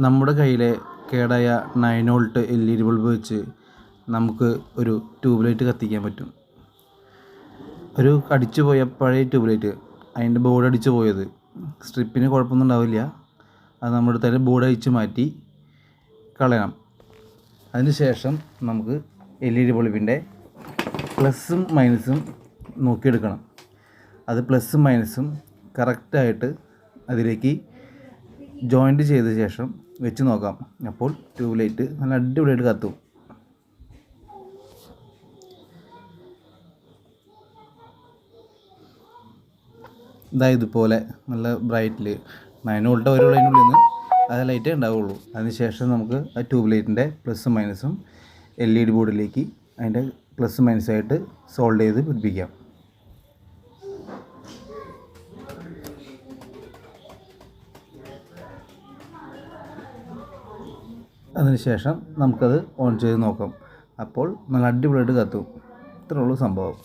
നമ്മുടെ കയ്യിലെ കേടായ 9 വോൾട്ട് LED ബൾബ് വെച്ച് നമുക്ക് ഒരു ട്യൂബ് ലൈറ്റ് കത്തിക്കാൻ പറ്റും. ഒരു അടിച്ചു പോയ പഴയ ട്യൂബ് ലൈറ്റ്, അതിൻ്റെ ബോർഡ് അടിച്ചു പോയത്, സ്ട്രിപ്പിന് കുഴപ്പമൊന്നും ഉണ്ടാവില്ല. അത് നമ്മുടെ തന്നെ ബോർഡ് അഴിച്ച് മാറ്റി കളയണം. അതിന് ശേഷം നമുക്ക് LED ബൾബിൻ്റെ പ്ലസ്സും മൈനസും നോക്കിയെടുക്കണം. അത് പ്ലസ്സും മൈനസും കറക്റ്റായിട്ട് അതിലേക്ക് ജോയിൻ്റ് ചെയ്ത ശേഷം വെച്ച് നോക്കാം. അപ്പോൾ ട്യൂബ് ലൈറ്റ് നല്ല അടിപൊളിയായിട്ട് കത്തും. ഇതുപോലെ നല്ല ബ്രൈറ്റിൽ 9 വോൾട്ട് വരുള്ളൂ. അതിനുള്ളിൽ നിന്ന് അത് ലൈറ്റേ ഉണ്ടാവുള്ളൂ. അതിനുശേഷം നമുക്ക് ആ ട്യൂബ് ലൈറ്റിൻ്റെ പ്ലസ്സും മൈനസും LED ബോർഡിലേക്ക് അതിൻ്റെ പ്ലസ് മൈനസായിട്ട് സോൾഡ് ചെയ്ത് പിടിപ്പിക്കാം. അതിനുശേഷം നമുക്കത് ഓൺ ചെയ്ത് നോക്കാം. അപ്പോൾ നല്ല അടിപൊളിയായിട്ട് കത്തും. ഇത്രയേ ഉള്ളൂ സംഭവം.